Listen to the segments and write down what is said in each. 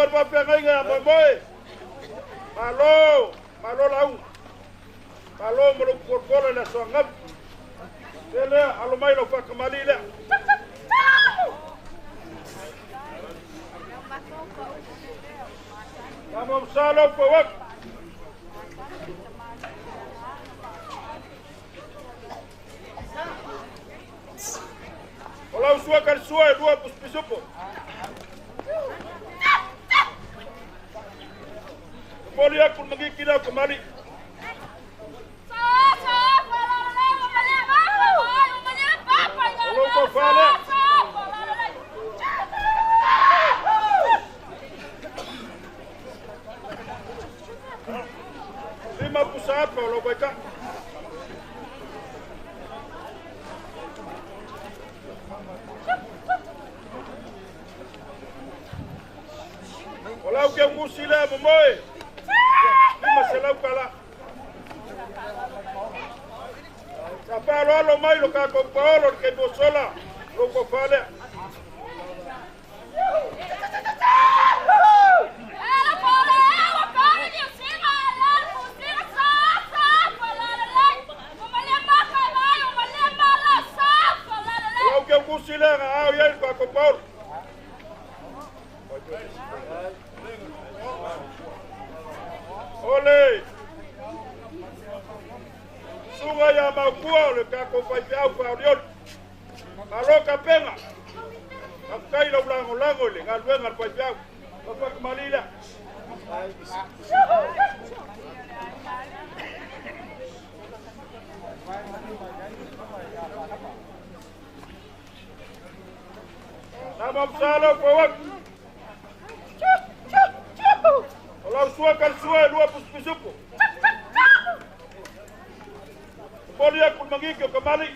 Sugar pa penga boy. Malo lau. Malo mo ko la songap. Ele alumai lo fa kamali le. Vamos salo po. Olá, o sua calçoa é do pisopo. Boleh aku pergi kira kembali. Kalau kau fale. Lima pusat kalau baca. Kalau kau musila memoi. Masalah kala. Sapa lo mai lo ka ko polo ke do sola lo ko fale. Lo ke kusila nga ya ko polo. Olé! Sunga ya makua le kako pai pau fauriol. Malo kapenga. Akai lo lango le ngalwenga pai pau. Papa kemalila. Nama salo kowak. Kalau suai kan suai dua pusupu. Boleh aku mengikut kembali.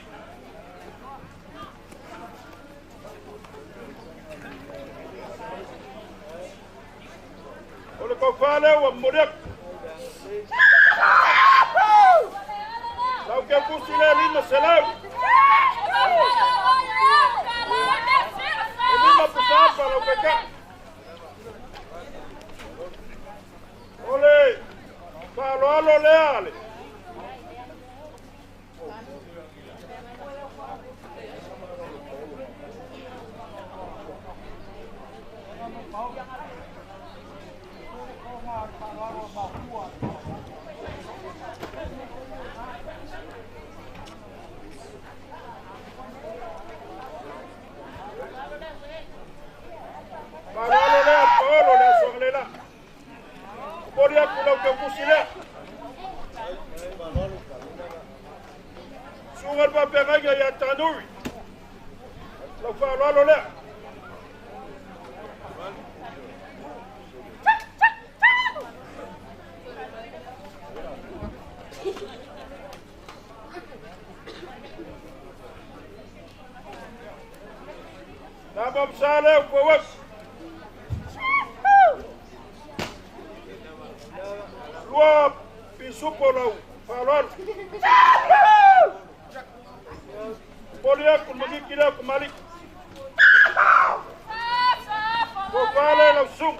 Oleh kau fale wa mudik. Lau ke pusile lima selau. Lima pusapa lau keka. Olé, falo leale. Boleh aku lakukan musila. Sungai bapa ngaja ya tanuri. Lakukan lalu le. Nama salah bawas. Dua pisupo lau, falal. Boleh aku pergi kira kembali. Kau fale langsung.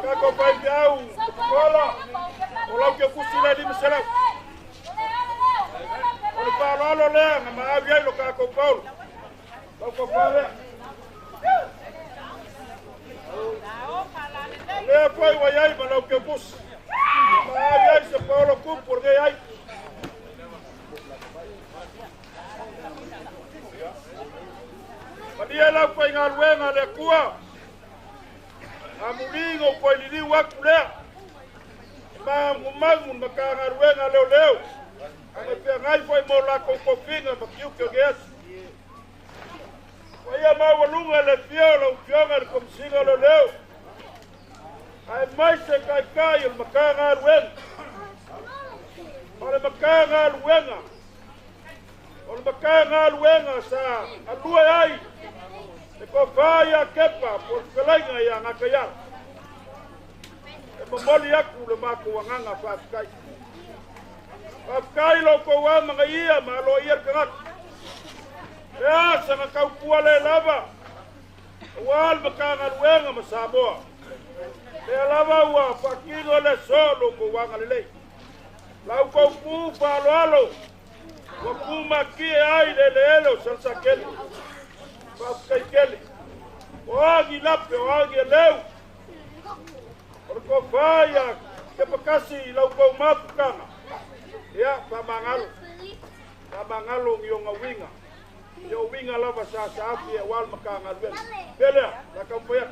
Kau pai jauh, bola. Bola ke kusila di masalah. Kalau falal le, nama abiai lo kau Paul. Kau fale. Le foi wayai malau ke bus. Abiai se Paulo kumpur ke ai. Dia la foi ngalwenga le kua. Amulingo foi lili wakule. Mangun makangarwenga leo. Ame pe ngai foi mola ko kofinga makiu ke ges. Ia mau lunga le fiola o fionga le komsinga lo leo. Ai mai se kai o makangarwenga. Ole makangarwenga. Ole makangarwenga sa alua ai. Ko faya kepa por kelainga ya ngakaya. E momoli aku le mako wanganga fa kai. Fa kai lo ko wa mga ia ma lo ia kangat. Ya, sanga kau kuale lava. Wal makanga luenga masamoa. Le lava wa fakigo le solo ko wanga lele. Lau ko pu palo alo. Wa pu maki ai le lelo salsa keli. Pas kai keli. Oagi lape oagi leu. Orko faya ke pakasi lau ko mapukanga. Ya, pamangalo ngionga winga. Yo winga lava sa api e wal makanga lwen. Bele, la kampoya.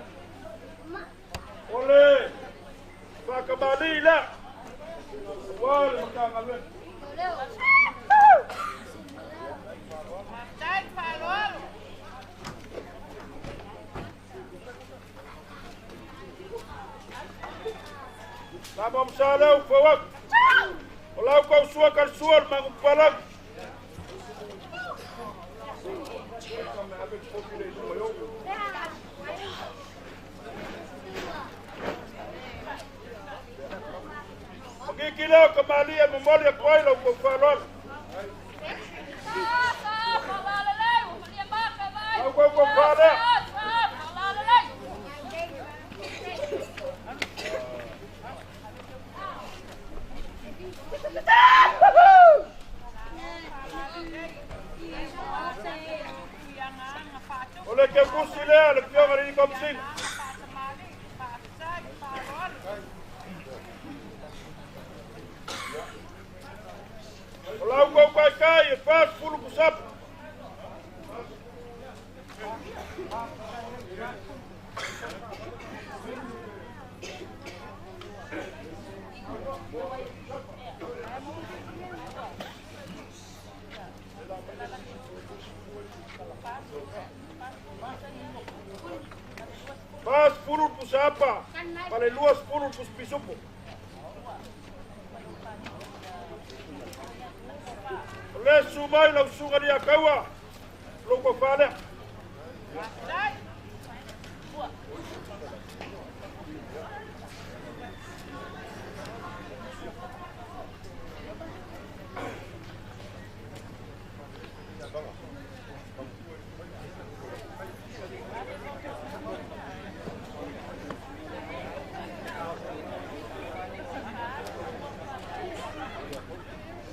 Ole. Pakabali la. Wal makanga lwen. Sabam salau fawak. Olau kau suakal suar mangupalag. Magigilaw kamali ang memorya ko ay lang pagpalon. Ako pagpala. Oleh ke kusile, le pio ngari komsin. Olau ko kai fas pulu pusap. Pas pulu pusapa. Vale luas pulu puspisupo. Le sumai lau sunga dia kawa. Loko fale.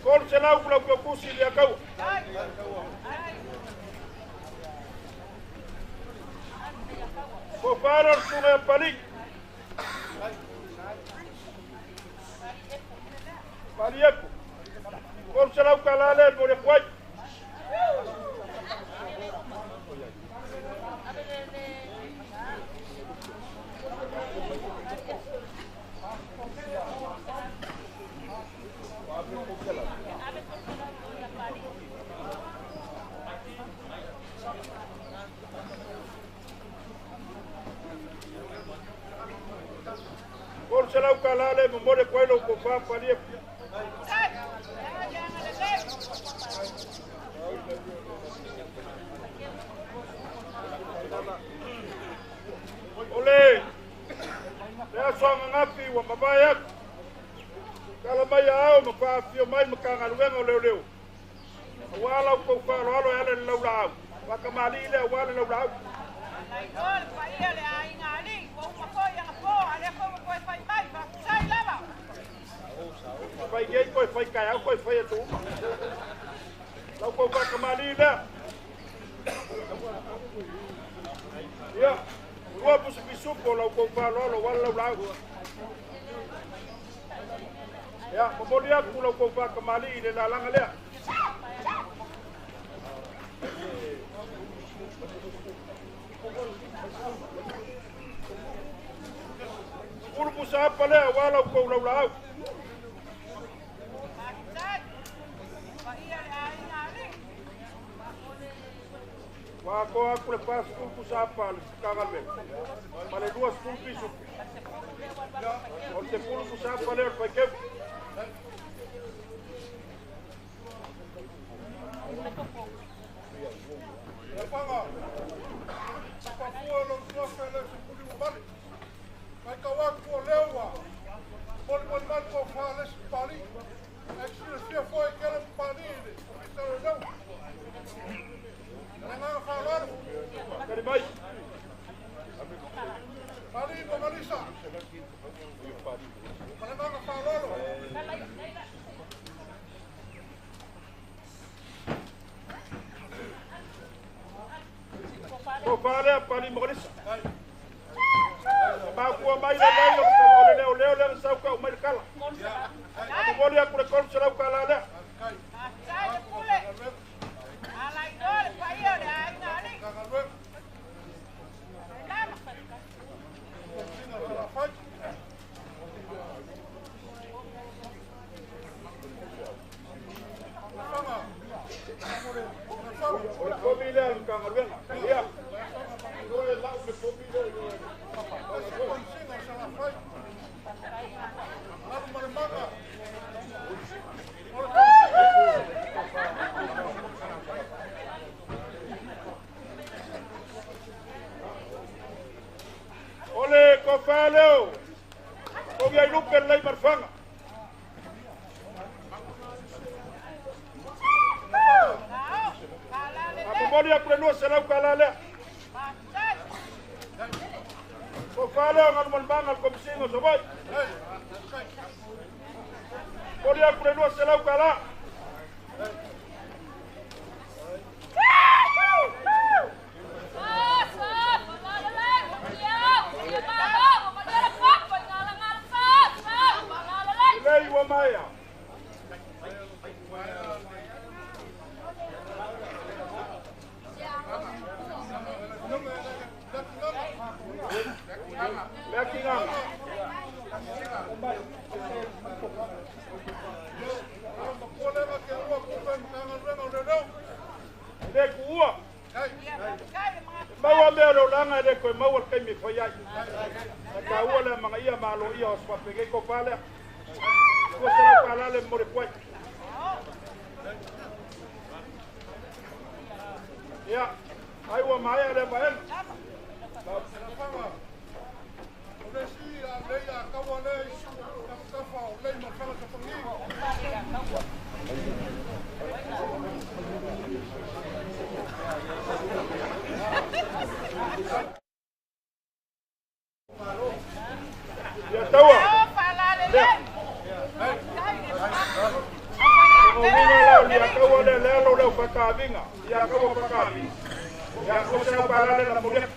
Kol selau kula ko kusi dia kau. Ko farar sunga pali. Pali aku. Kol selau kalale bore kwai. Kol selau kalale memore kwai lo ko fa pali. Ole. Ya songa ngapi wa mabayak. Kalau mai ao mafafio mai makanga luenga leu. Wala ko fa lo ala laura. Wa kamali le wala laura. Lai gol pa ia le ai ngani, ko ko ia ko, ale ko fai mai, fa sai lava. Fai gei ko fai kai ko fai tu. Lau ko fa kamali le. Ya, rua pus bisupo lau ko fa lo wala laura. Ya, kemudian pulau Koba kembali di dalam dia. Sepuluh pusat pada walau kau lau. Wah, aku lepas sepuluh pusat pada sekarang ni. Pada 2 sepuluh pisuk. Kalau 10 pusat pada pakai. Panga. Papua lo sofa le sepuli ubali. Mai kawa ko lewa. Pol man ko fale spali. Actually se foi que era pani. Então não. Ma kua mai le leo o le leo le sau ka o mai kala. Ko mole aku le kon sala kala le. Sai pule. Ala idole pa ia le ai ngani. Ole ko faleo. Ko ia lupe lei marfanga. Moli aku le sala kala le. Ko faleo ngal malbanga ko bisingo so boy. Moli aku le sala kala. Lei wa maya. Mawa mero langa de ko mawa kai mi faya. Ka wala mga iya malo iya ospa pege ko pala. Ko sala pala le more kwai. Ya, ai wa maya le baen. Ya tahu. Ya tahu le lelo le pakavinga. Ya kau pakavi. Ya kau sala pala le na mulher.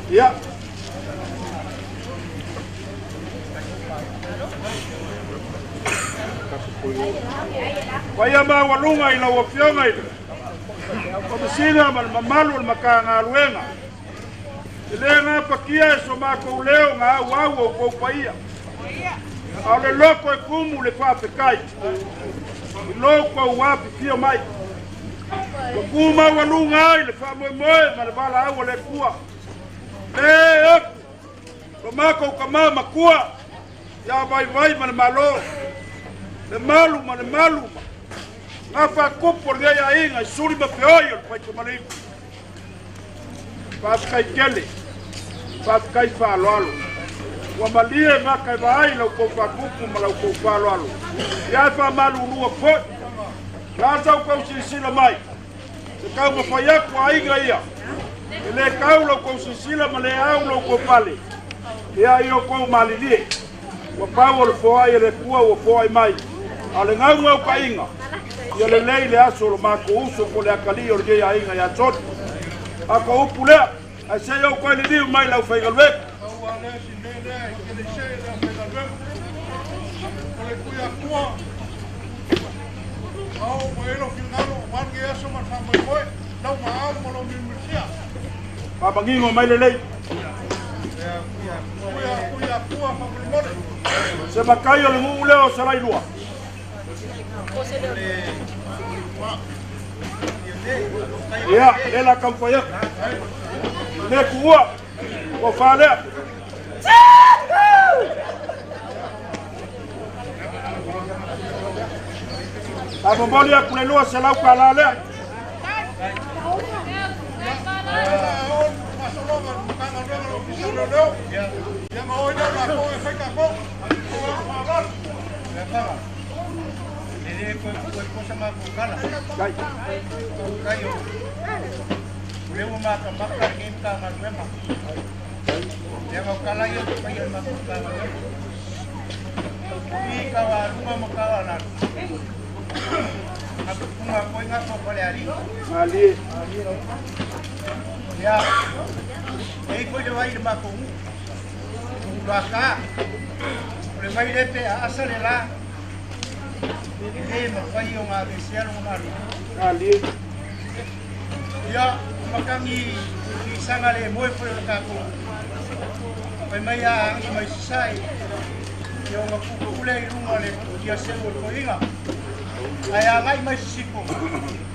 Ya. Waya ma walunga ila wafionga ila. Kwa msina mamalu makanga luenga. Ilenga pakia so mako leo nga wawo ko paia. Ale loko kumu le fa pekai. Loko wapi pia mai. Kuma walunga ile fa moe malbala au le kuwa. Mako kama makua. Ya vai malo. Le malu. Ngapa kupo dia ya inga suri mapioyo pai kumaliku. Pas kai kele. Pas kai fa lolo. Wa malie ngaka vai lo ko fa kupu malau ko fa lolo. Ya fa malu ruo po. Laza ko sisila mai. Se ka mo fa ya ko ai gaia. Ele kaulo ko sisila male aulo ko pale. Ya yo ko malili. Wa pawol fo ai le kuwa wo fo ai mai. Ale ngau ka inga. Ya le leile aso ma ko uso ko le akali o ya inga ya tot. Ako upule. Ase yo ko le di mai la fa galbe. Papangingo mai le lei. Se makayo le mule o se lai lua. Ya, ela kampoya. Ne kuwa. Ko fale. Abomboli ya kulelua se lau kalale. Kunga koi nga ko pale ali. Ali. Ya. Ei koi le vai le mako. Baka. Le vai le pe asale la. Ele ma fai o nga besiar o mari. Ali. Ya, makangi sanga le moi por ka ko. Pai mai a ngi mai sai. Yo nga ku le runga le dia se ko inga. Ai a ngai mai siko.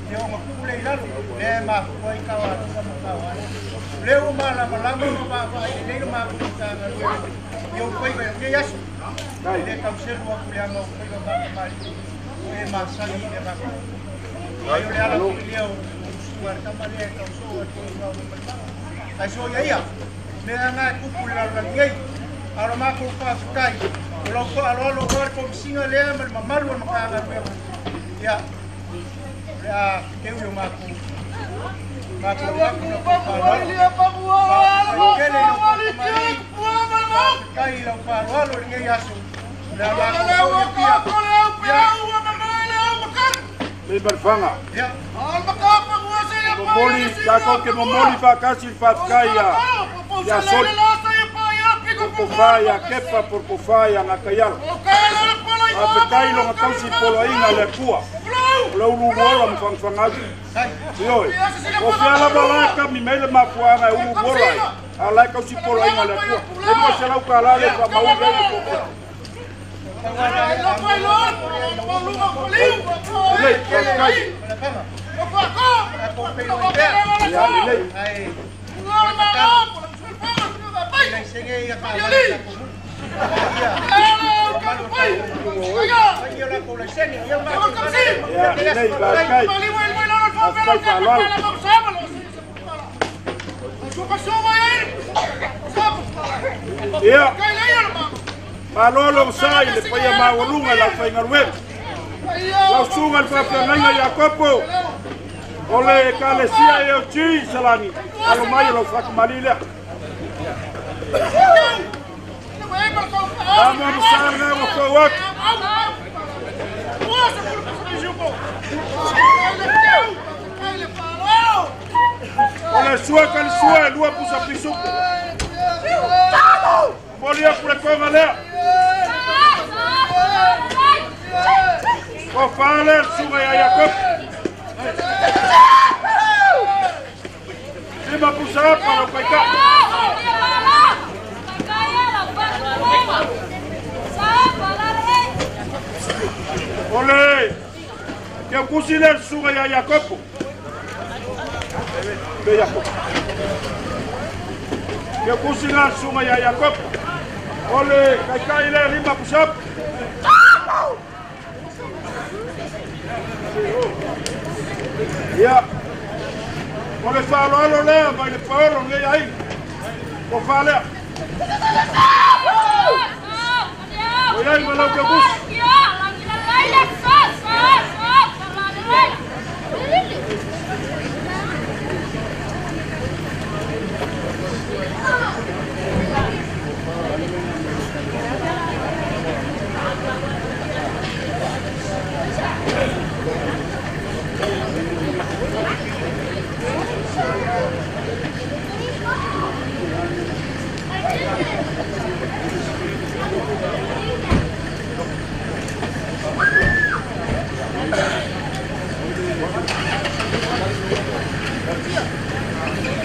Yo nga ku le lalo. Le ma ko i ka wa sama ka wa. Le o ma la ma ba ba le ma ku ka nga yo koi ba ke yasu. Le ka se ru ku le nga ko ba ba mai. Le ma sali le ba. Ayo le ala ku le ai so ia me nga ku pula la ngai ara ma ko fa kai lo ko alo lo ko singa le ma malu ma ka ga ya ya ke u ma ku ma ko ko fa lo ke le no kai lo fa lo ngai asu la ma ko Me berfanga. ya Momoli, kako ke momoli fa kasi fa kaya. Ya sol. Por faya kepa por faya ngakayal. Ape kailo ngakausi polo inga le kua. Lo ulubola mfangfangaji. Yoi. O fiala balaka mi mele mafuanga ulubola. Ala kausi polo inga le kua. Emo se lau kalale fa maunga ko. Malolo sai le paya mawalunga la faingalwen. La sunga fa penanga Jacopo. Ole kalesia e chi salani. Alo mai lo fa malile. Vamos sarna o kowak. Ole sua kan sua lua pusa pisu. Polia pure konga le. O fale sunga ya Jacob. Lima pusa para o paika. Ole. Que kusile sunga ya Jacob. Be Jacob. Que kusile sunga ya Jacob. Ole, kai ile lima pusa. Ya. Ole falo alo le, vai le paro ngai ai. Ko fale. Oi ai malo ke bus.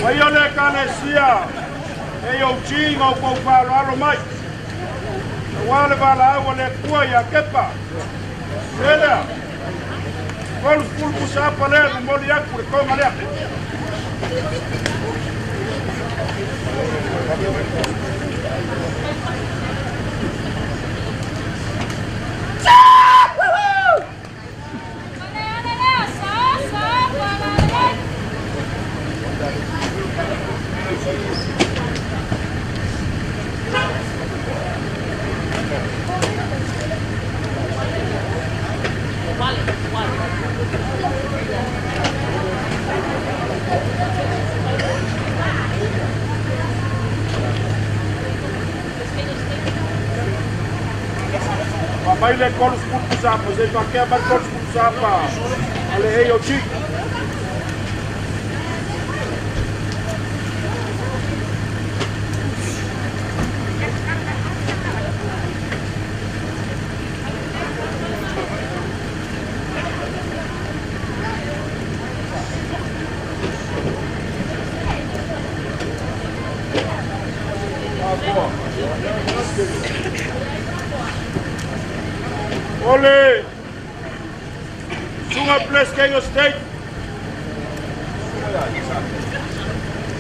Aí olha canecia, eu tinha o povo falou mais. O ale bala o le cua e a quepa. Olha, quando os pulpos sapalé no moliaco por como ali. Papai le colos pulpos sapos, ele vai quebrar colos pulpos sapos. Ale hei o chi. Ole Sunga Place Kengo State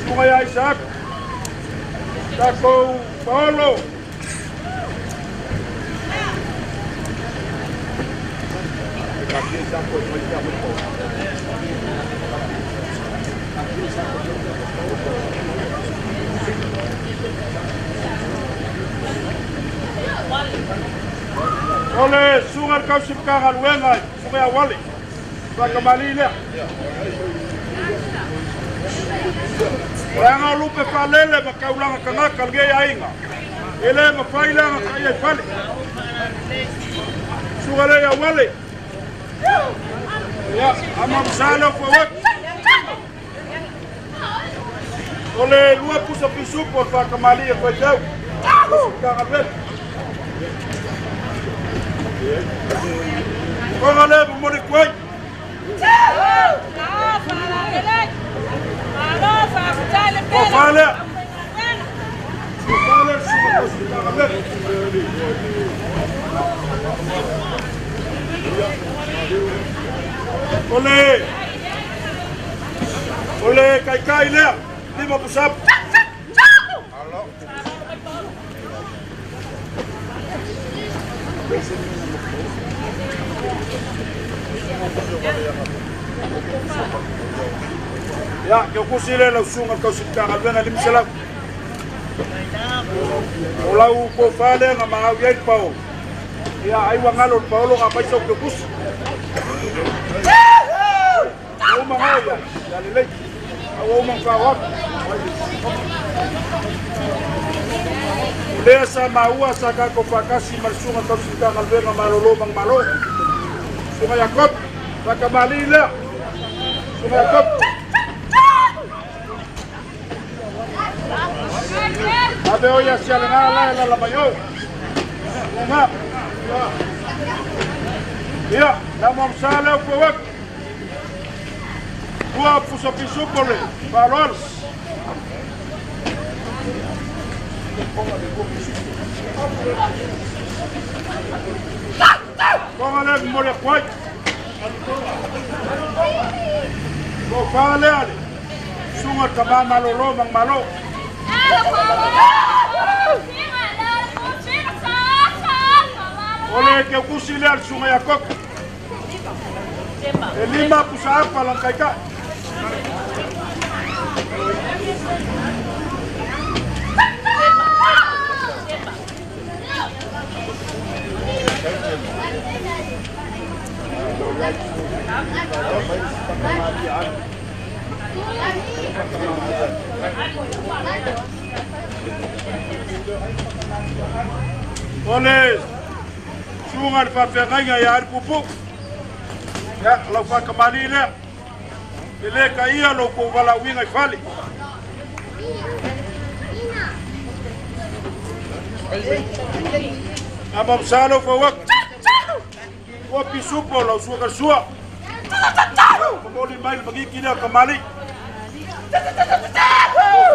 Sunga Isaac Tako Paolo Ole sungar kau sipkangan wengai sungai awali Pakamali le Ranga lupe palele makaulang kangakal ge ainga ele mafaila ngaya fali Sugale awali Ya amam salo fawak Ole lua pusa pisu por pakamali fa jau Sipkangan Kongale bumuri kwai. Kofale. Ole kai le 5 pusap. Ya, que kusile la sunga ka sika alvena limsela. Ola u ko fale nga ma yai pao. Ya ai wangalo Paulo nga paiso ke kus. O ma ya, ya le. O ma fa wa. Desa maua saka ko pakasi marsunga ka sika alvena malolo mang malo. Sunga Yakob, saka malila. Sunga Yakob. Abe hoy hacia la mayo. Ya, damos sala por Gua puso piso por valor. Póngale mole cuay. Vale, suma kaba malo mang malo. Ole que kusile al sunga Yakob. Elima pusa palang kaika. Ole sunga fa fenganya ya pupu. Ya lo fa kamali le. Ele kaia lo ko wala winga fali. Abam salo fa wak. Wa pisupo lo suka sua. Komoli mail bagi kina kamali.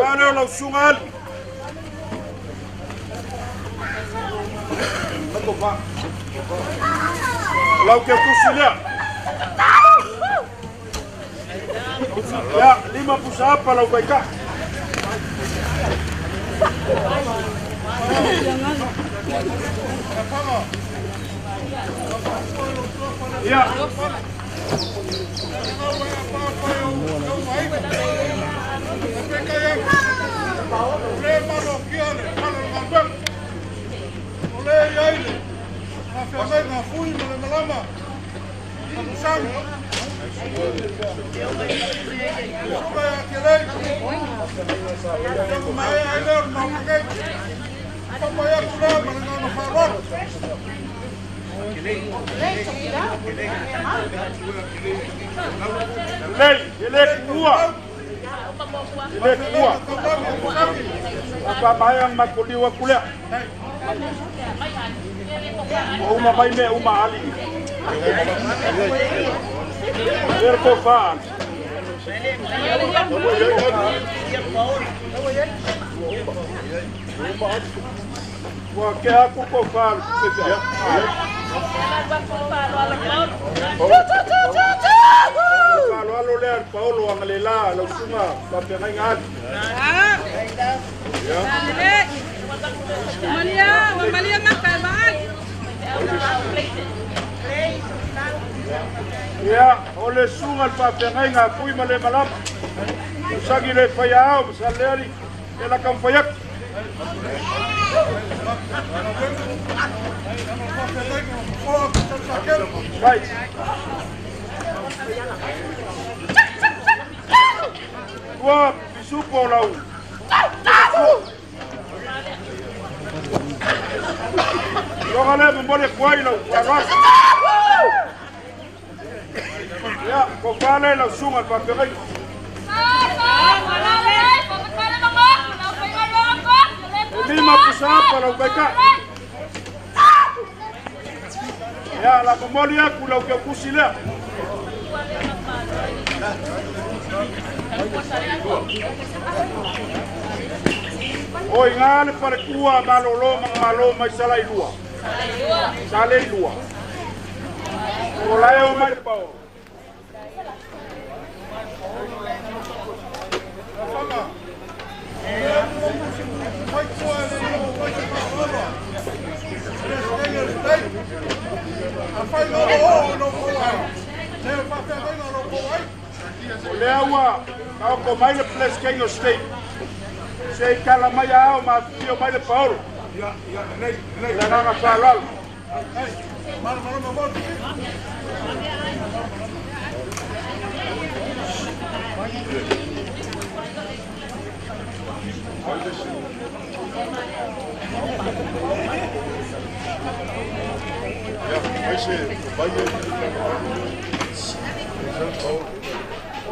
Ano lo sungal. Lau que kusila. Ya 5 pusapa lau baika. Ya. Ele kuwa. Ele kuwa. Apa bayang makuliwa kuliah. Uma mai me uma ali. Erkofan. Wah, que aku kofan. Kalau lalu lihat Paulo ang lela, lalu semua sampai ingat. Ya. Malia makan mahal. Ya, oleh sungai sampai ingat, kui malai malam. Sagi le payau, salari, ela kam payak. Baik. Dua bisu polau. Jangan le memboleh kuai lau, kuaras. Ya, kau vale lau sungai pakai. Lima pusapa lau baika. Ya, la memoria aku lau ke kusile. Oi ngale para kuah malo mai salai lua. Salai lua. Olai o mai pau. Lewa, kau ko mai le place que yo stay. Sei kala mai ao ma tio mai le Paulo. Ya, nei. La nana falal. Mal.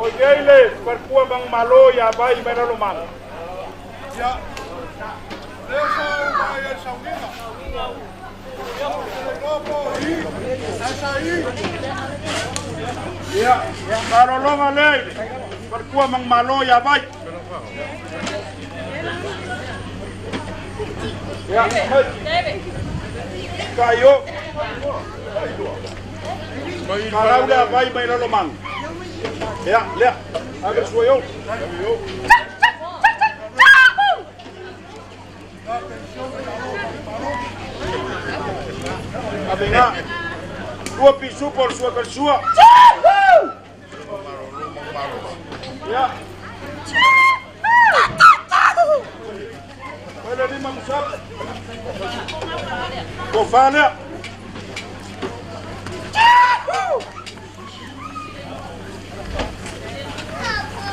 Oye, perkua bang malo ya bayi merah luman. Ya. Desa bayar saudina. Ya, kalau lo ngalai, perkua bang malo ya bayi. Ya, kayo. Kalau udah bayi merah luman. Ya, lihat. Agak suyo. Abenga. Dua pisu por sua kersua. Ya. Ada 5 musab. Kofana.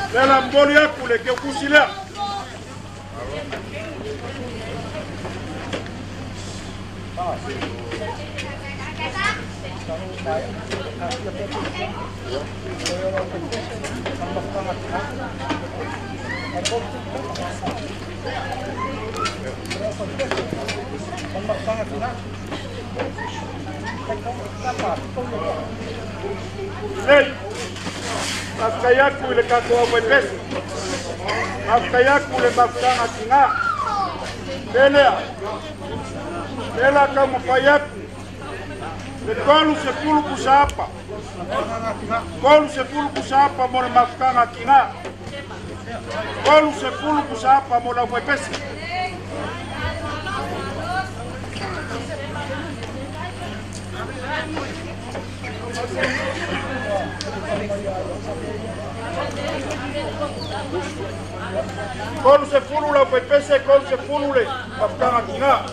Dalam bolia kule ke kusila. Afkayaku ile kako mwepesi. Afkayaku ile mafutanga kinga. Bela kama payaku. Kolu sepulu kusapa. Kolu sepulu kusapa mole mafutanga kinga. Kolu sepulu kusapa mole mwepesi. Kolu sepulu la mwepesi, kolu sepulu le mafutanga kinga.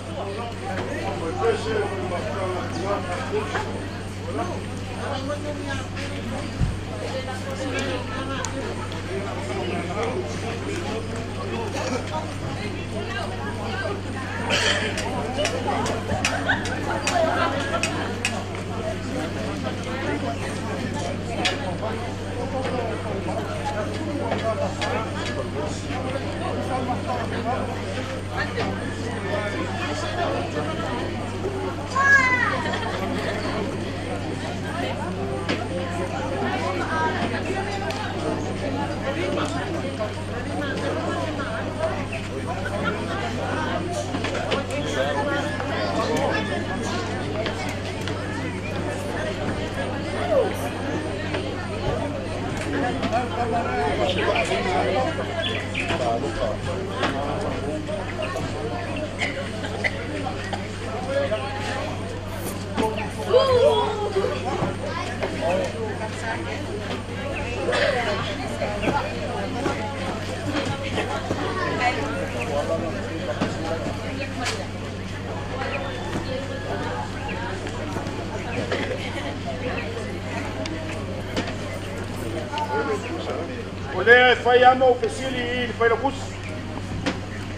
Olha, fai amo ofisili e fai lo bus.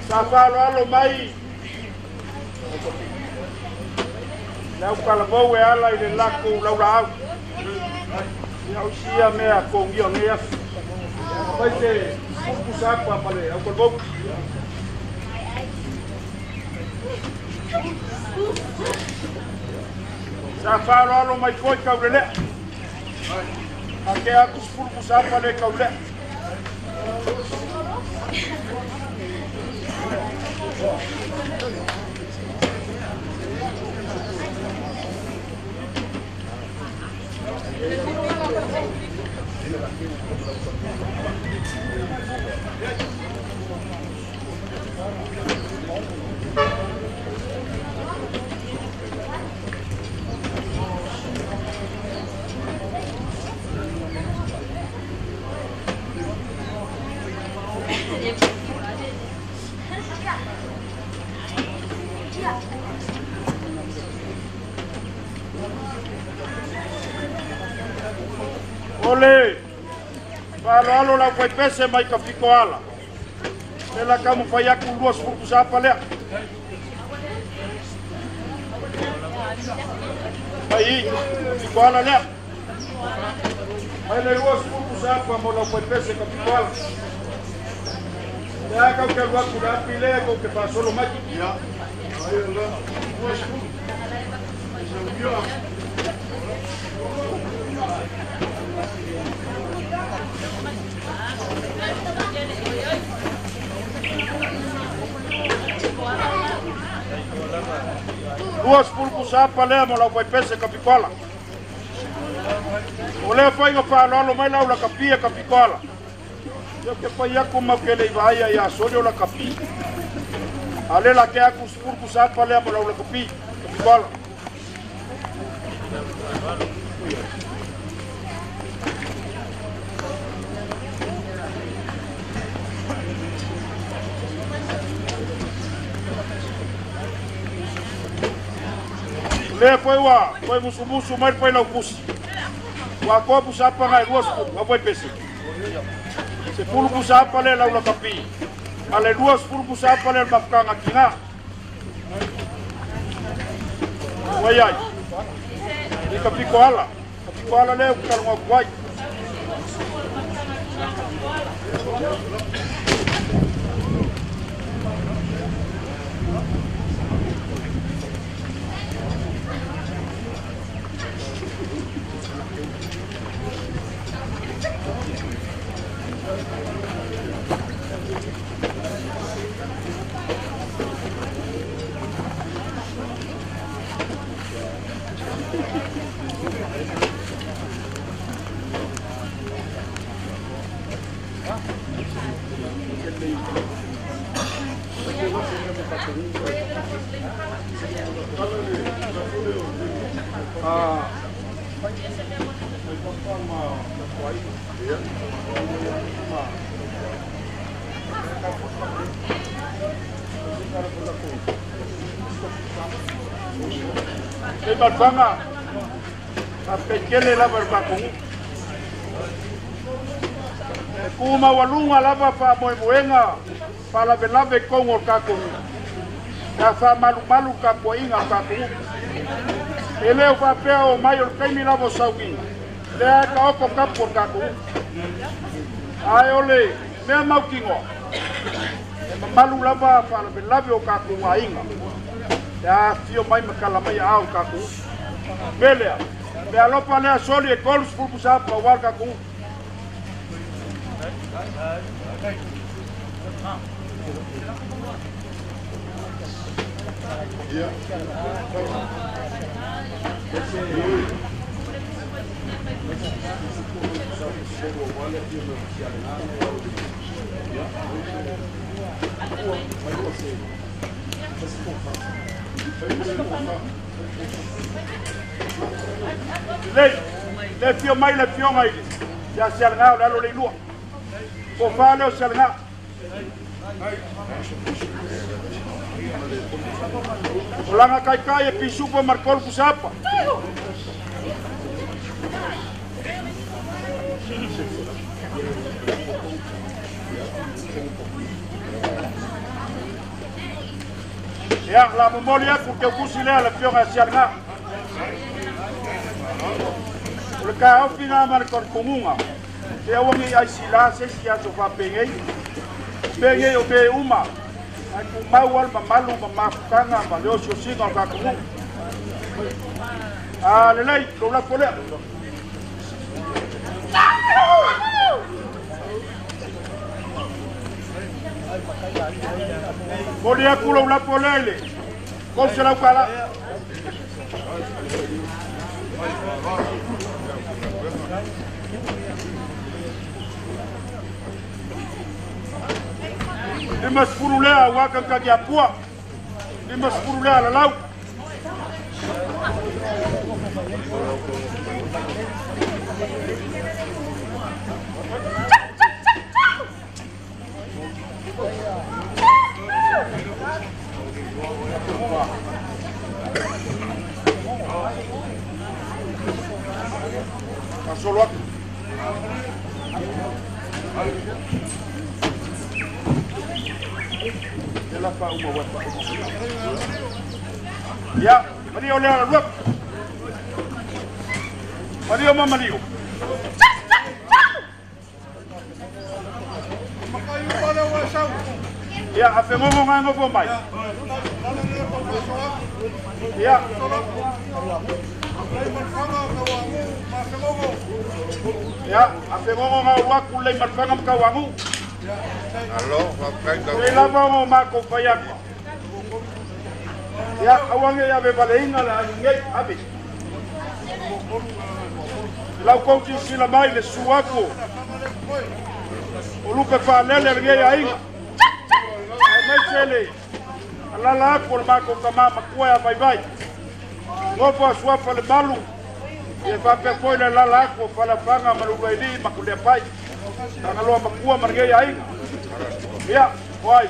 Sa falo alo mai. Lau kalabou e ala i le lako laurau. Ia usia mea kongi o ngea. Pai te kusapa pale au kalabou. Sa falo alo mai foi kaurele. Ake aku sepuluh kusapa le kaurele. Ole, alo la fai pese mai ka fiko ala. Pela kamu fai aku luas puku sapa lea. Mai, fiko ala lea. Mai le luas puku sapa mo la fai pese ka fiko ala. Lea kau ke luas kuda pile ko ke pa solo mai. Ya. Ayo la. Duas pulpos apa lea mo la fai pese kapikola. O lea fai nga whanalo mai lau la kapia kapikola. Yo ke fai aku mau ke lei vaia ia solio la kapi. Ale la ke aku pulpos apa lea mo lau la kapi kapikola. Le foi musu mai foi la bus. Wa ko bus apa ngai duas pu, wa foi pesi. Se pulu bus apa le la ula kapi. Ale duas pulu bus apa le mafkanga kinga. Wa ai. Ni kapi ko ala le ukal ngo kwai. Banga apekele la barbaku kuma walunga lava fa moemoenga para velave kongo kako ka fa malu ka poinga kako ele o papel maior kaimi lavo sauki le ka opo kapo kako ai ole mea mau kingo. E mamalu lava whanawelawe o kako wainga. Ya fio mai makala mai au kako. Melea. Me alopa lea soli e kolus pupusa pa war kako. Yeah. Le fio mai le fio mai ya se alga la lo le lua ko fa le se alga olanga kai kai e pisupo marcol kusapa ya la memoria ku ke kusile la fio ga se alga le ka au fina marcol komunga te awangi ai sila se sia to fa pengei o be uma ai ku mau al mamalu mamakanga ma leo sio singa ka kumu le lei lo la pole Molia kulo la polele ko se la kala Lima sepuluh lea wakang kaki apua. Lima sepuluh lea la lauk. Pasol waktu. Ya, Mario le luak. Mario ma Mario. Ya, ape ngomo ngango po mai. Ya. Ya, ape ngomo ngawak kulay matfangam kawangu. Halo, Ela vamo mako payak. Ya awange ya be baleinga la ngai abi. Lau kouti sila mai le suako. O lupe fa lele ngai ai. Ai mai sele. Ala la ko mako kama makoya bye bye. Ngopo suafa le balu. E fa pe foi le la ko fa la fanga malugaidi makule pai. Tangalo makua margai ai. Ya, wai.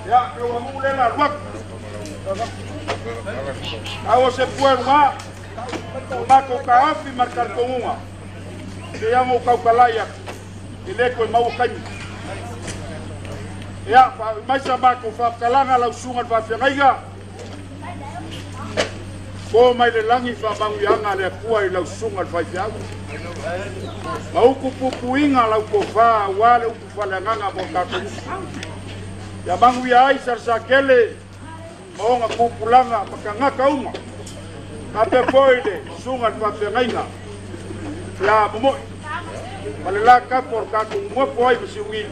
Ya, eu amo lela luak. Awo se puerwa. Mako kaafi marcar con uma. Se llamo kaukalaya. Ileko mau kanyi. Ya, mais mako fa kalanga la usunga fa fengaiga. Ko mai le langi fa bangu yanga le kua i la usunga fa fiagu. Mau kupu inga la ko fa wale upu fa la nganga mo ka ko. Ya bangu ya ai sarsakele. Mo nga kupulanga makanga kauma. Kape poide sunga fa fengaiga. Ya mo Malala ka por ka ku mo poi bisiwi.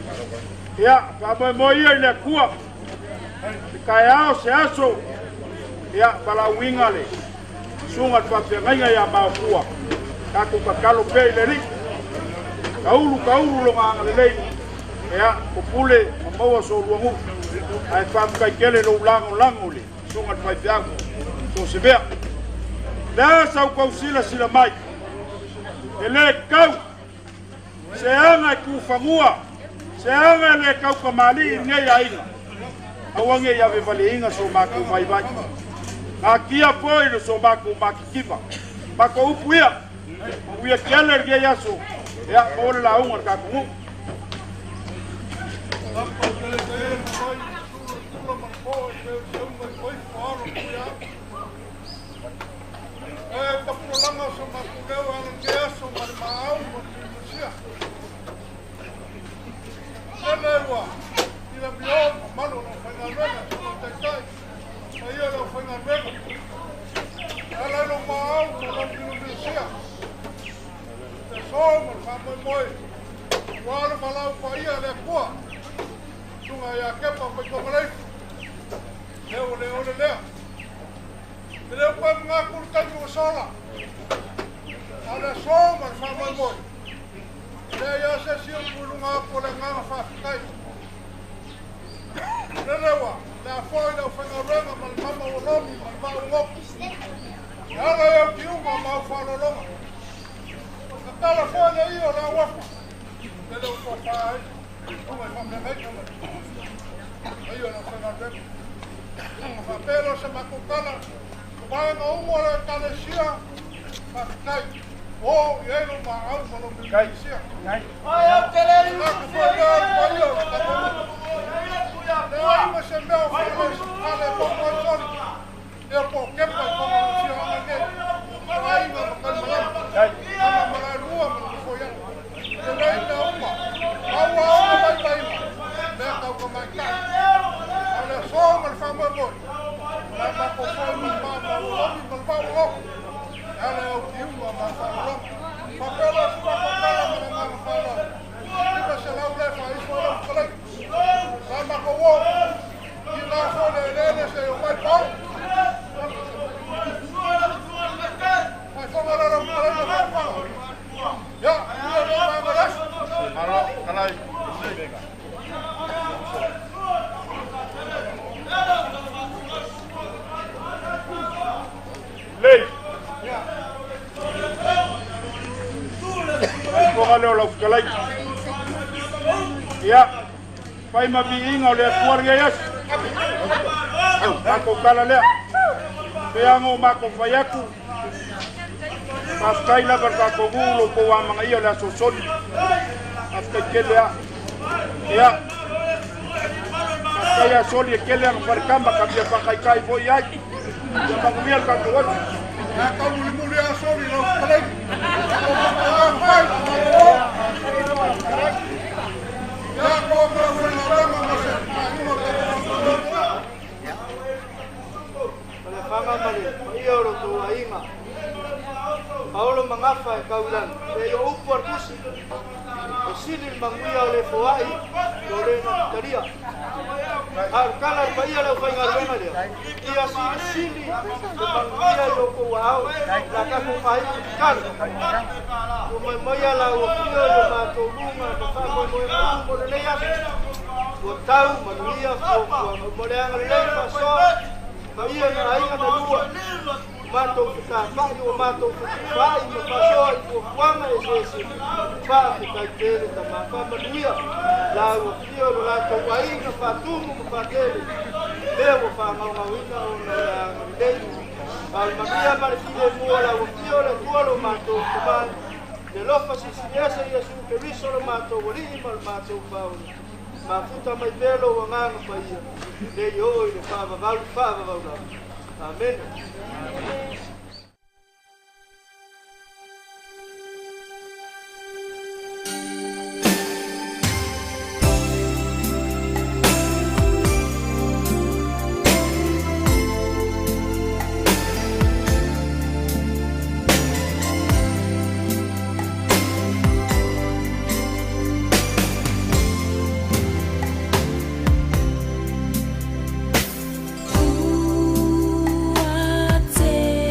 Ya, fa mo ia le kua. Kaya se aso. Ya, para wingale. Sunga fa fengaiga ya ma kua. Ka ku ka kalo pe le ri. Kaulu lo ngale le. Ya, ko pule mo so luangu. Ai fa ka kele lo lango le. Sunga fa fiago. So se vea. Da sa ko sila mai. Ele kau. Se anga ku fangua. Se anga le kau kamali ngai ainga. Awange ya vale inga so maku mai vai. Akia foi no so maku makikiva. Mako upuia. Uia keller ge yaso. Ya ora la unga ka ku. lewa, ila bion, malo na whaingarwenga, tino taitai, ma ia na whaingarwenga. Ala no maau, ma na pino misia. Te soma, whamoi moi, wala malau pa ia le kua. Tunga ia kepa, mai komaleifu. Leo lea. Te leo pa mga kulkai mo sola. Ala soma, whamoi moi. Lea ia se siu kulunga po le nganga whakai. Lewa, lea foi leo whaingarwenga, ma le mama o romi, ma le mau ngoku. Ala eu kiunga mau whalolonga. Ka tala foi le io la wafu. Te leo whawhai. Tunga i whamemei kama. Io na whaingarwenga. Whapelo se makukala. Kumaenga umore kane sia. Whakai. O, ienu maau malo misia. Ai, eu quero ir. Naku foi leo paio. Leo ima se meo whale popo soni. Leo po kepa kono sia hama ne. Ai ma makan malam. Ama malai rua malo foi ya. Te rei na uma. Aua bai bai ma. Mea kau kamai kai. Ala soma le whamoi moi. Lai mako foi mi mama ulomi malvau loku. Ala au kiunga ma whaolonga. Whapela si whakakala mana ngana whaolonga. Ipa se lau lefa iso lau kalai. Lai mako wo. Ki la fole lele se o mai pau. Mai whamarara kalai na whawhanga. Ya, ia no whamaras. Alo, kalai. Lei. Ko leo lau kalai. Ya. Pai mabiinga o le kuarga yas. Mako kala lea. Peango mako fayaku. Paskai la berkako gulo ko wamanga iyo la sosoni. Paskai kelea. Ya. Paskai ya soli kelea no perkamba kabia pakai kai foi ai. Ya pagumia ka ko wat. Ya kau muli asori lau kalai. Ya kau mau whaingarwenga ma se. Pala whanga mare, ia oro tō ainga. Aolo mangafa e kaulan, e o upu arkusi. O sili manguia o le foai, o le na taria. Ar kala pa ia le whaingarwenga lea. Ia sili, e manguia i o kou au, la kako mai kala. O mai mai ala o pio le mātou runga, ma whakoi moe mo le leia. O tau, manuia, o moreanga le leima soa. Ma ia na ainga na lua. Mātou whakawhai o mātou whakawhai ma whasoa i kua whanga e sese. Whaakai tere ta mā whamanuia. La ua whio lo lātou ainga whatumu ma whatere. Lea o whangauingauina o na ngai. Al manuia mare while mua la ua whio la tualo mātou whamai. Le lofa sisiasa ia su ke riso lo mātou wari ma lo mātou whauri. Ma futa mai pelo o nganga pa ia. Le ioi le whaavavau. Amen. Te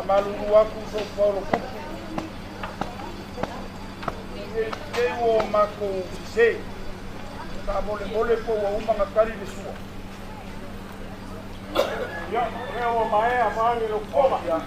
malulu aku so Paulo kupu e o mako se ta mole po o uma kari de sua ya o mae a mani lo koma ya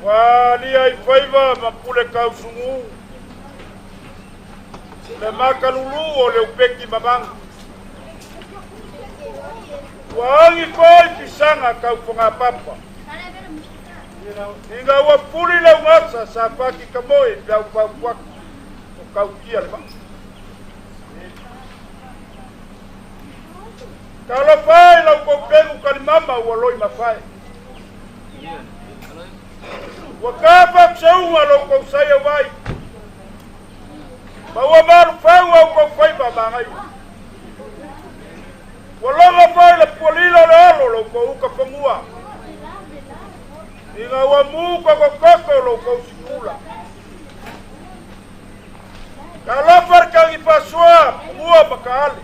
Wali ai faiva mapule kausungu le makalulu o le upeki mamanga wangi koi pisanga kaupunga papa inga wapuli le wasa sapaki kamoe pia upaukwak ukaukia le manga kalau fai la ukopengu kalimama waloi mafai wakapa mshaua loko usaya wai bawa maru fawa uko faiba mangai walonga fai la polila lalo loko uka pangua inga wamuka kokoko loko usikula kalafar kangi paswa mua bakali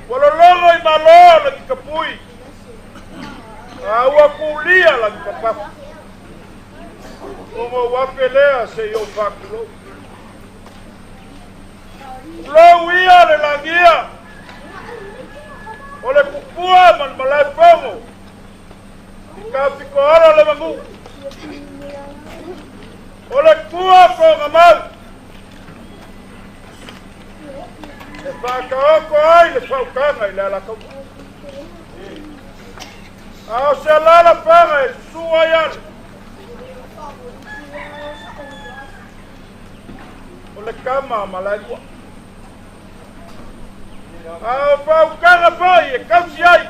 walolongo imalo lagi kapui awa kulia lagi kapafu como wapelea se yo fakulo lo wia le langia ole kupua man malai fomo ikapi ko ala le mangu ole kua ko ngamal e fa ko ai le fa kanga ile la ko a se la panga suaya ole kama malaikwa fa ukanga pai kausi ai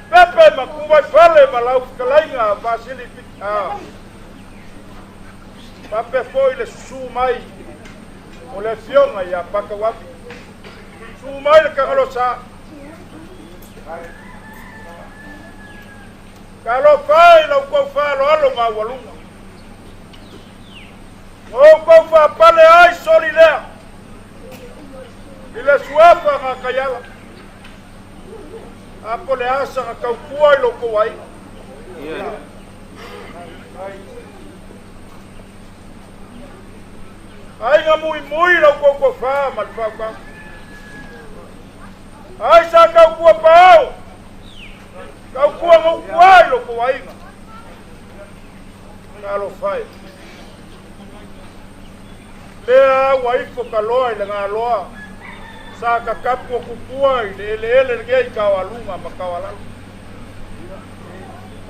pepe makuwa fale malau kalainga vasili pape foi le susu mai ole fionga ya paka wapi susu mai le kangalo sa kalau fai lo ko fa lo alo ma walunga o ko fa pale ai solidea ile suafa nga kayala apo le asa nga kaukua lo ko wai ai nga muy lo ko fa mal fa ka ai sa kaukua pao kaukua mo kwai lo ko wai ngalo fai lea waifo kaloa ile ngaloa sa kakapu kupua ile ngei kawalunga makawala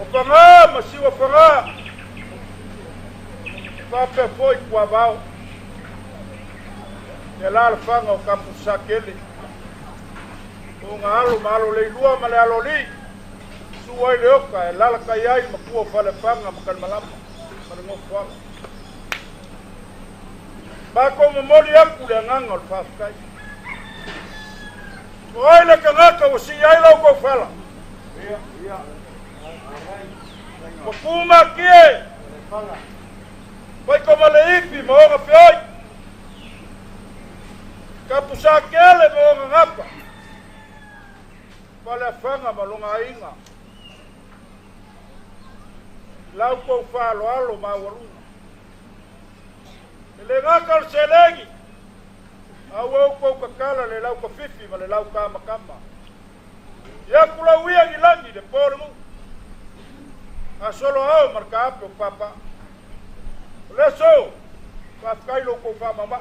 o panga masiwa panga pape foi kwa bao elal fanga o kapu sakele o ngalo malo le lua male aloli suai leoka elal kayai makua fale fanga makan malama malengo fanga bako momoli aku le ngangol fafkai oi le kangaka usi ai lo ko fala ia kuma kie vai como le ipi mo ga fioi kapusa kele mo ngapa pala fanga malunga inga lau ko falo alo ma walu le ngaka o selengi. Au ko kakala le lau ka fifi ma le lau kama kama. Ya kula wia ngilangi de pormu. A solo au marka apo papa. Leso. Pakai lo ko fa mama.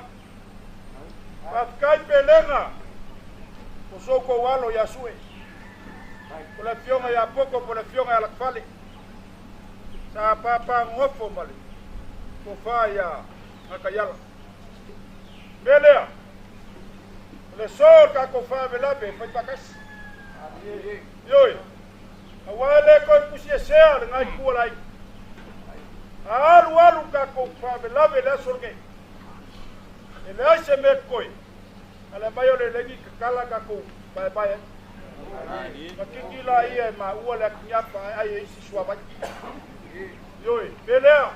Pakai pelenga. Kusoko walo ya sue. Kula fionga ya poko kula fionga ya lakfali. Sa papa ngofo mali. Ko fa ya akayala. Belea. Le sol ka ko fa velabe fa pakas. Yoi. Awale ko pusie sea ngai kualai. Alu ka ko fa velabe la solge. Ele aise me koi. Ala mayo le lengi kala ka ko pai pai. Makiki la ia ma uala nyapa ai isi swaba. Yoi, belea.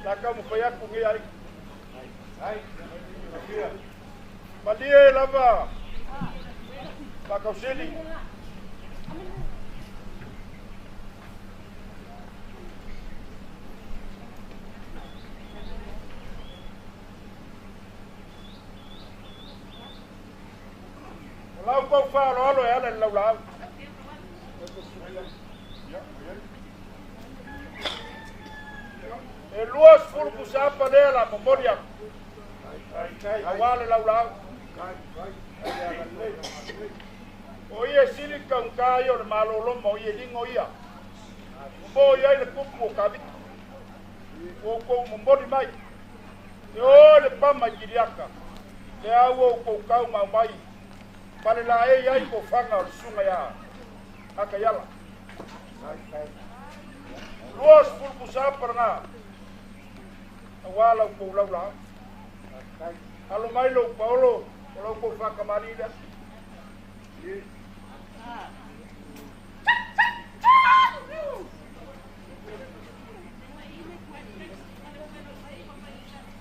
La ka mo fa ya ku ngi ai. Malie lava. Bakauseli. Lau kau fa lo ya le lau lau. E luas ful kusapa de la memoria. Awale lau lau. Oye sili kan kayo le malolo mo ye dingo ia. Mo ya le kupu kabi. Ko mbodi mai. Yo le pama kiriaka. Le awo ko kau mai. Pale la e ai ko fanga o sunga ya. Akayala. Luas ful kusapa nga. Awala ko lau lau. Kalau mai lo Paulo, kalau kau fak kembali dah.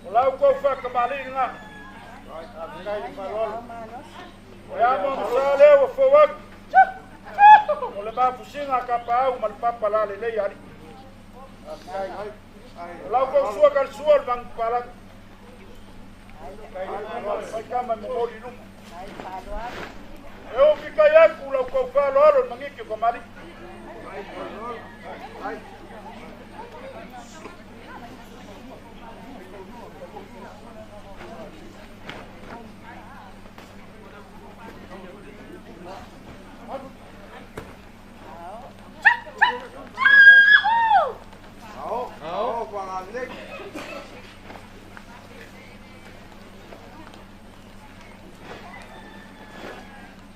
Kalau kau fak kembali ngah. Ya mamsale wa fawak. Kalau ba pusing akapau malpapa la le yari. Kalau kau suakal sual bang palang. Vai kama memori numa. Eu fica aí kula ko falo aro mangiki ko mari.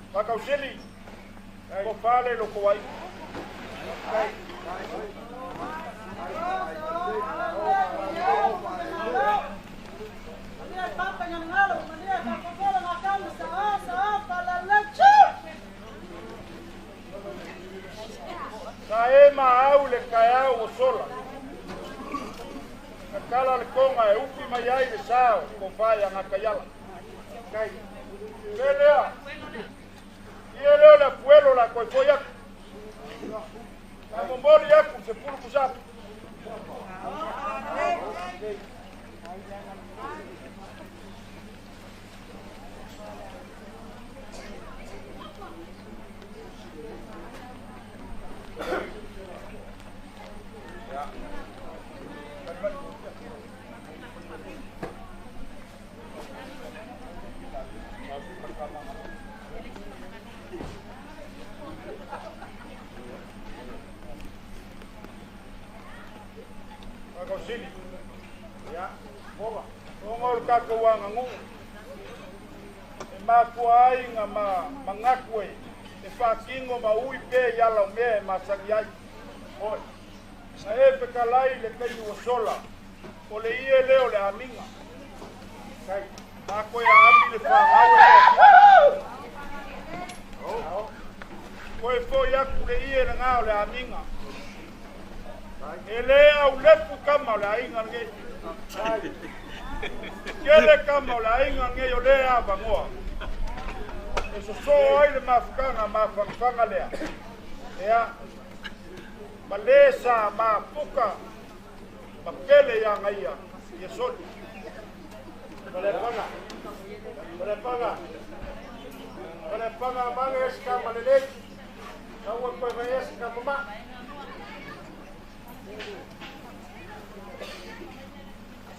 Bakauseli. Ko fale lo ko ai. Saema au le kaya o sola. Kala le konga e upi mai ai le sao ko faya ngakayala. Kai. Belea. Ia leo la pueblo la coifoya. La memoria con se puro pusar. Ya, boba. Ngol ka ko wa ngu. E ma ko ai nga mangakwe. E fa kingo ma ui pe ya la me ma sagiai. Oi. Sa e pe kalai le kai o sola. O le ie leo le aminga. Kai. Ma ko ya ami le fa au. Ko e fo ya ku le ie le ngao le aminga. Ele au lepu kama la inga nge. Kele kama la inga nge yo le ava ngoa. Eso so ai le mafukanga mafanga lea. Ea. Malesa ma puka. Makele ya ngaia. Yesoli. Panga manges ka malelek. Tawag pa mayas ka mama.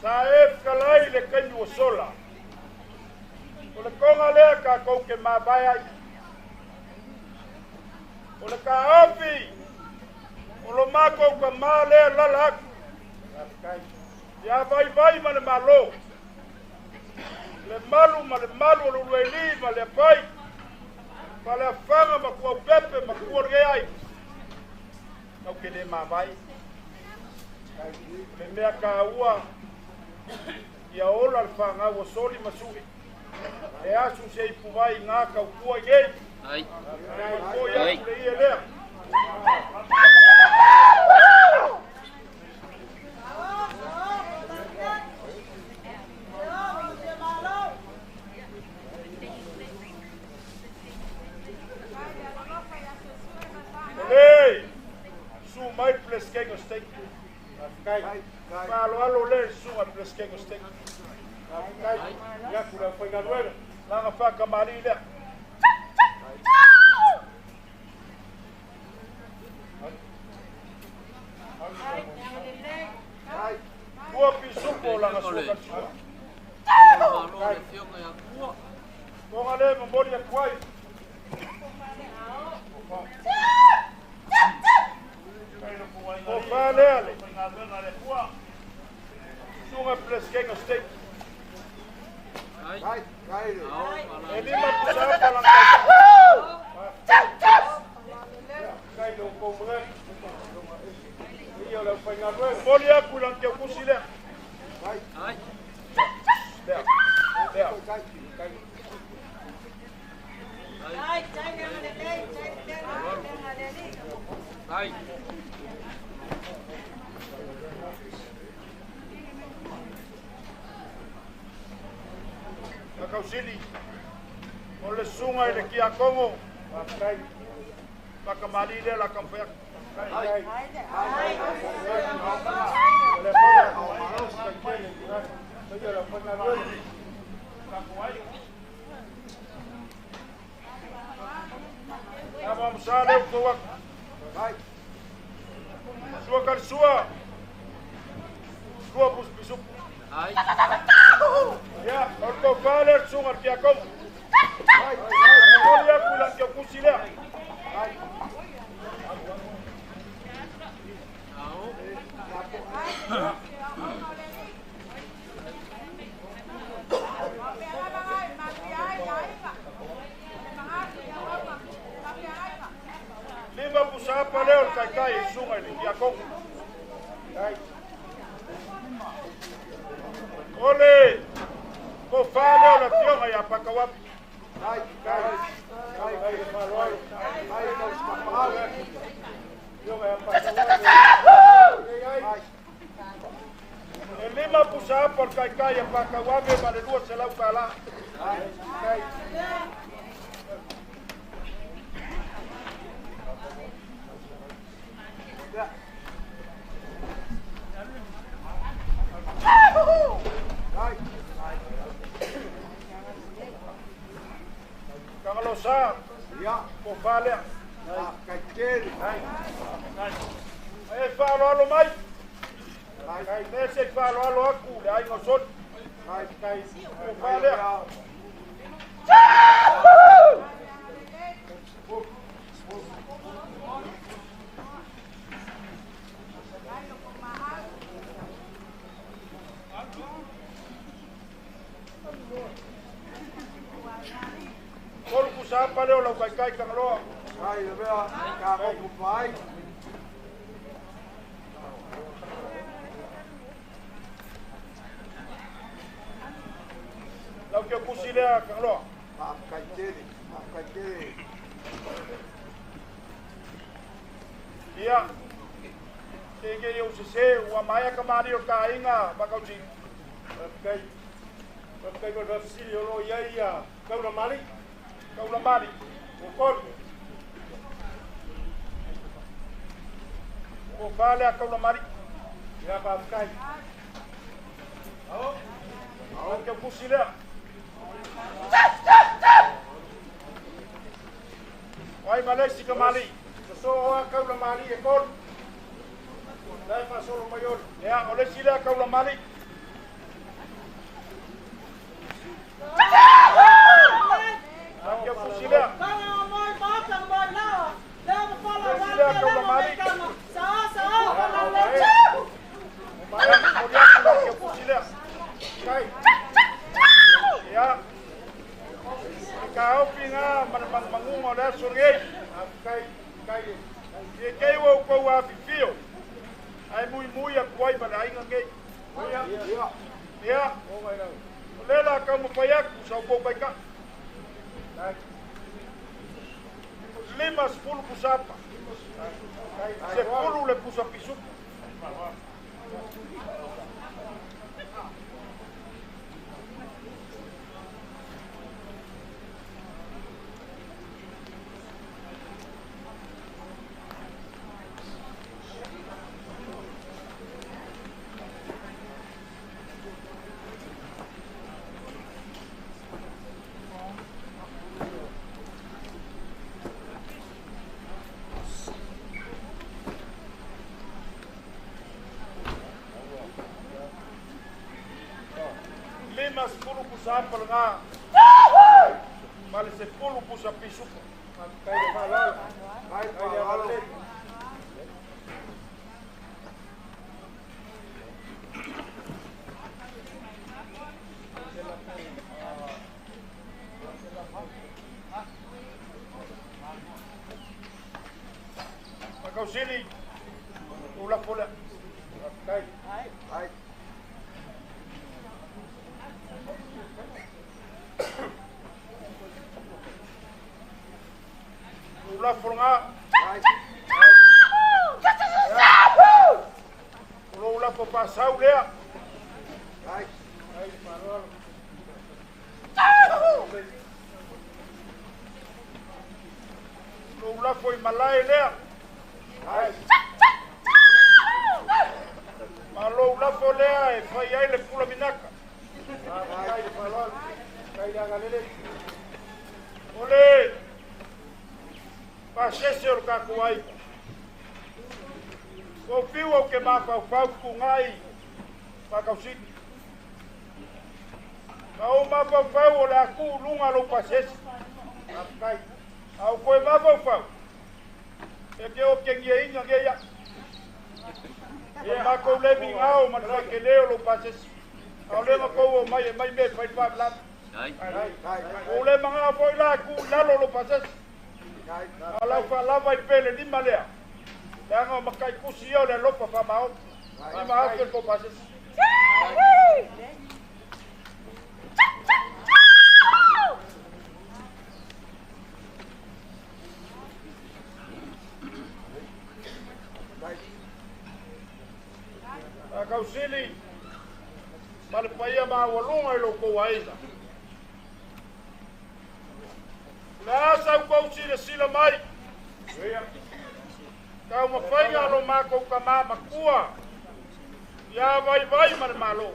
Saeb kalai le kanyu sola. Ole konga le ka ko ke mabaya. Ole ka afi. Ole mako ka male lalak. Ya vai male malo. Le malu le lueli male pai. Pale fanga makua pepe makua reai. Kau kene mavai. Le mea ka ua. Ia ola al fanga o soli masui. E asu se i puvai ngā kau kua iei. Ai. Kau ia kule ia lea. Ei, su mai pleskengo steak. Kai, alo le su mai pleskengo steak. Kai, ya kula foi galuero. Lá na faca marinha. Tua pisupo lá na sua cantina. Bom ale, memória quai. O vale ale. Sunga pleskengo steak. Ele ma pusa palang kai do komre. Iyo la fangalo. Molia kulang ke kusile. Ai. There. Ai. Kausili. Ole sunga ile kia Kongo. Kai. Pakamali ile la kampea. Ai. Ole ya vamos a ver cómo vai. Sua calçua. Sua busbisu. Ai. Ya, orco faler sunga kia Kongo. Ai. Olha kulang kia kusile. Ai. Lima pusa paleo kai sunga ni kia Kongo. Ai. Ole. Ko faleo la fionga ya pakawapi. Ai, falou. Ai, não escapar. Fionga ya pakawapi. Ai. Lima pusa por kai ya pakawapi vale duas se lau kala. Ai. Kalau sah, ya, kau balik. Kacil. Falo alo mai. Nesse falo alo aku, dah ngosot. Kau balik. Kalau siapa leo lau kai kang loa. Ai, vea, ka ko pai. Lau ke kusile kang loa. Kai tele. Iya. Kenge yo se wa maya kamari o ka inga bakau ji. Kai ko dasi yo lo ya. Kau na mali. Kau lamari, ukordo. O vale kau lamari. Ya paskai. Ao que pusi lea. Wai malesi ka mali. So o kau la mali e kon. Dai fa solo mayor. Ya, ole sila kau la mali. Aku pusi lea. Ya, kau pinga mangungo dah sungai, kai, dia kai kau afifio, ai mui aku ai pada ai ngai, ya, lela kau mupayak, usau kau baik. 5-10 pusapa, 10 le pusapisu. Mas 10 pusapa nga. Bale 10 pusapisu. Kaya halal. Kaya halal. Kau sini. Ulah pula. Hai. Ulah fornga. Ulah papasau dia. Ulah foi malai dia. Malo ulah folea e fai ai le pula minaka. Ole. Pasese o kakuai. O fiu o ke mafau kungai. Pakausit. Kau mafau o le aku lunga lo pasese. Akai. Au koe mafau. E ke o ke ngia inga ngeia. E mako le mingao manfa ke leo lo pasese. Au le mako o mai me fai pablat. O le manga foi la ku lalo lo pasese. Alau falava i pele ni malea. Tanga makai kusio le lopa fa mau. Ni ma hafe ko pases. Kau sili malpaya ma walunga lo ko waina. Nasa kau sila mai. Kau mawhainga lo mako ka mama kua. Ya vai man malo.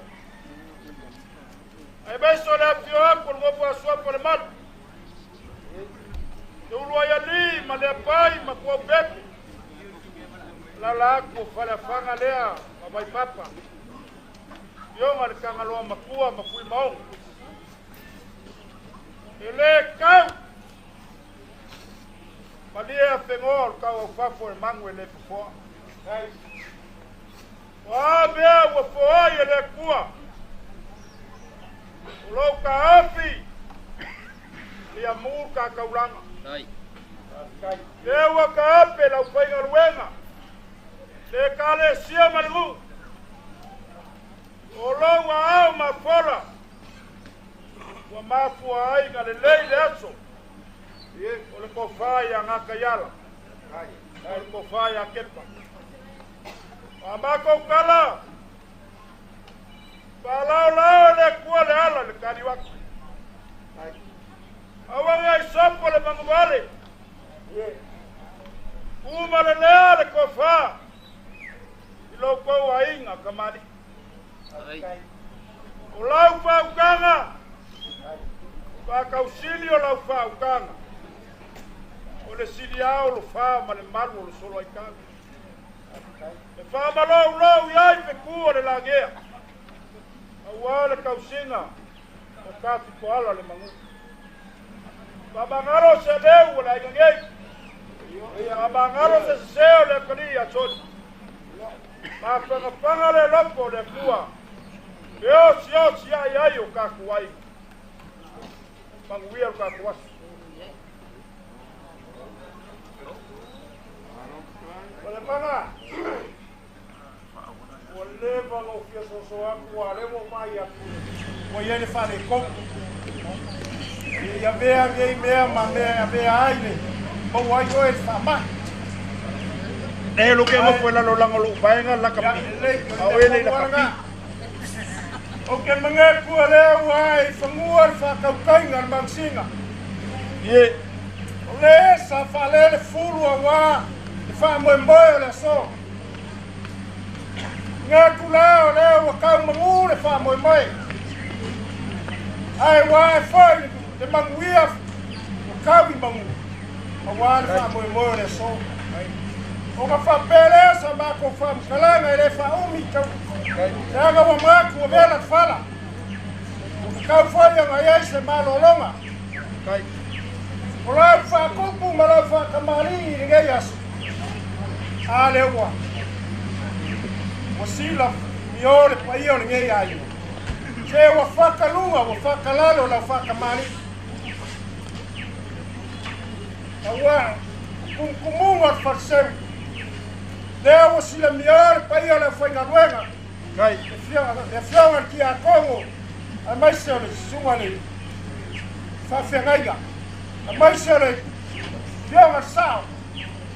Ai beso le fio ako lo po asua por mal. Tu lo ya li ma le pai ma ko bek. La ko fala fanga lea ma vai papa. Yo ngal ka ngalo ma kua ma fui mau. Ele kau Malia fengol kau fafo e mangu ele fo. Wa bea wa fo ele kua. Lo ka afi. Ia muka kaulanga. Ai. Le wa ka ape la fainga ruenga. Le kale sia malgu. Olo wa au ma fora. Wa ma fu ai ga le leile aso. Ole ko faya ngaka yala. Ole ko faya kepa. Amako kala. Palau le kuale ala le kariwak. Awang ai sopo le mangwale. Uma le le ko fa. Ilo ko wainga kamari. Ulau fa ukanga. kausili o lau whaukanga. O le sili ao lo wha ma le malu o le solo ai kanga. E wha ma lau iai pe kua le langea. Aua le kausinga o kati koala le mangu. Mangaro se leu la ngei. Ia mangaro se seo le kali a tot. Ma panga le lopo le kua. Yo si ai o ka kuai. Manguia o ka kuas. Ole panga. Ole panga o fia so aku ale mo mai a. Mo ye le fa le ko. Ia mea mea ma mea aile. Mau ai o e whama. E lo ke mo foi la lo lango lo vaenga la kapi. Au ele la kapi. O ke mga kua leo ai whanguar whakaukainga al mangsinga. Ie. O le sa whalele fulu a wā. E whamoe moe o le so. Ngā kulao leo a kau mangu le whamoe moe. Ai wā e whai. Le manguia o kawi mangu. A wāne wha moe le so. O ka whapere sa mako whamkalanga e le whaumi kau. Te anga wa maku o vela whala. O ka kau whai anga iei se malolonga. O lau whakupu ma lau whakamari i ngei asu. A le ua. O sila i ore pa i o ngei ai. Se wa whakalunga wa whakalalo lau whakamari. Awa, kumunga farsem. Leo sila miar pa ia la foi na luenga. Kai, e fianga ki a Kongo. A mais se le sumale. Fa fengaiga. A mais se le fianga sao.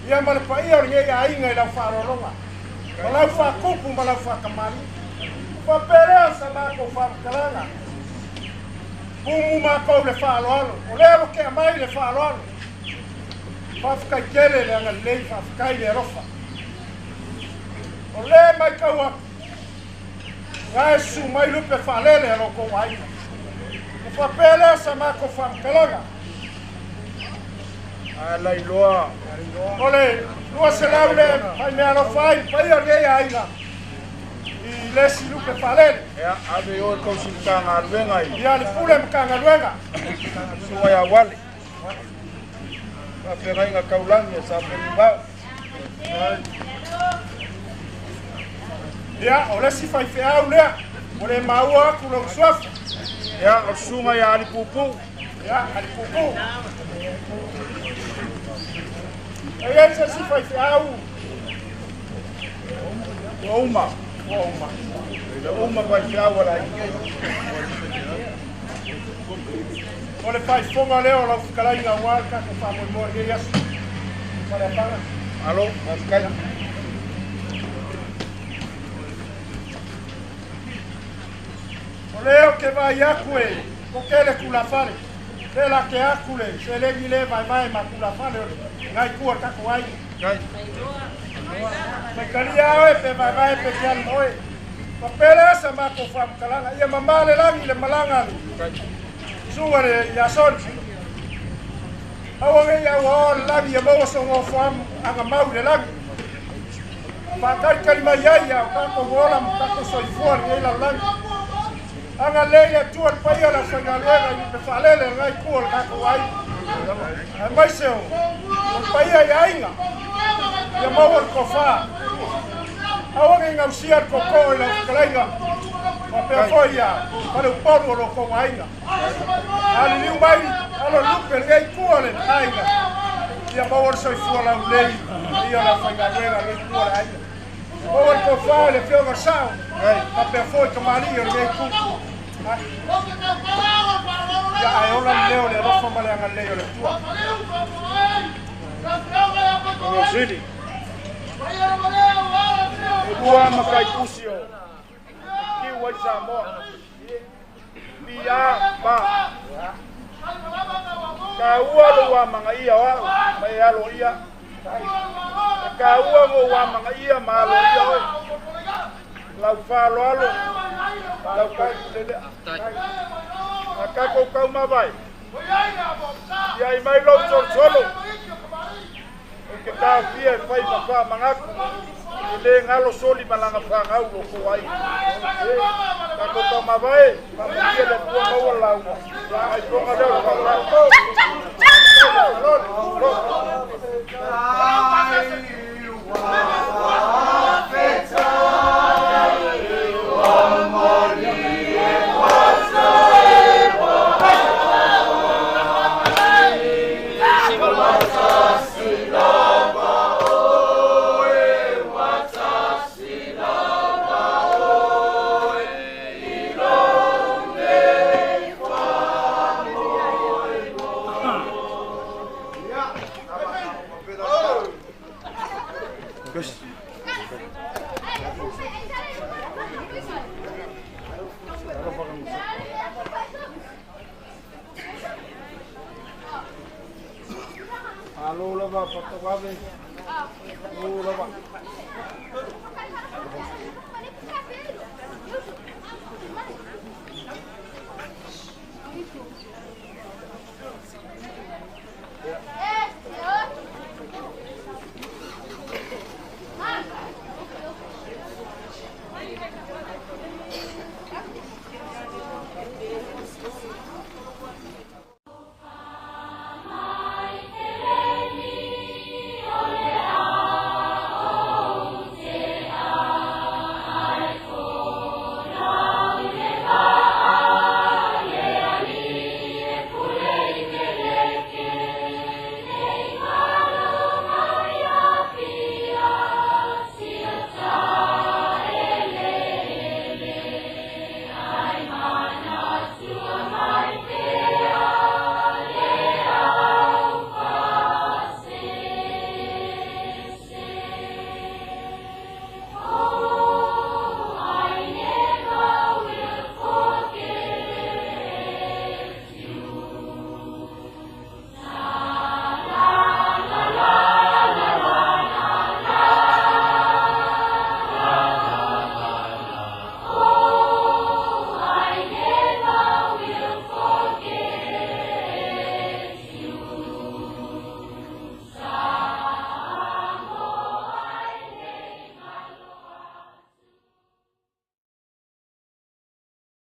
Ia mal pa ia nge a inga la farolonga. Mala fa kupu mala fa kamali. Fa perensa ma ko fa kalanga. Uma ko le fa lo. O levo ke mai le fa lo. Fafka kele le anga lei fafka le rofa. O le mai kaua. Ngai su mai lupe falele lo ko ai. O fa pele sa ma ko fam kalaga. Ala iloa. Ole, lua se laule, ai me alo fai, pai a rei aina. I lesi lupe falele. Ya, ave o ko sintanga alwenga i. Ya le pule mkanga alwenga. Suwa ya wale. Pegainga kaulangi sa penibao. Ya, ole si fai feau lea. Ole maua ku lo swaf. Ya, o sunga ya ali pupu. Ya, ali pupu. E si fai feau. Uma. Uma vai feau wala i. Ole fai fonga leo la fukalainga waka ko fa mo morge yas. Ole panga. Alo, maskai. Ole o ke vai yakue, ko kele kula fare. Pela ke akule, se le gile vai ma kula fare. Ngai kuar ka ko ai. Ngai. Me kalia e pe vai pe kian moe. Papele sa ma ko fam kalanga, ia mamale langi le malanga. Suare ya son. Awange ya wa lagi ya bawa so ngofam anga mau de lagi. Pakai kalima ya ka ko bola ka ko so ifor ni la lagi. Anga leia tuan paia la sangalera ni pe falele ngai ko ka ko ai. Mai seu. Paia ya inga. Ya mau ko fa. Awange ngam siar ko ko la kalainga. Papel foia, para o povo lo com ainda. Ali nem vai, alo lupe lei cuole ainda. E a bawor soi fora lei, e ela foi galera lei cuole ainda. Bawor ko fale fio versão. Papel foi com Maria lei cu. Ya eu não leo le rofa male anga leo le tua. O Zili. Boa makai kusio. Wai Samoa Bia ba ka ua lo wa manga ia wa mai alo ia ka ua mo wa manga ia ma lo ia oi lau fa lo alo lau ka lele ka ko ka ma vai Ia i mai lau solo. O ke tā fia e whai ma wha mangaku. I le ngalo soli malanga wha ngau o ko ai. Ka ko ta mawai, ma mukia le pua maua lau. Ia ai ponga leo wha lau. Halo lava patawave. Halo lava.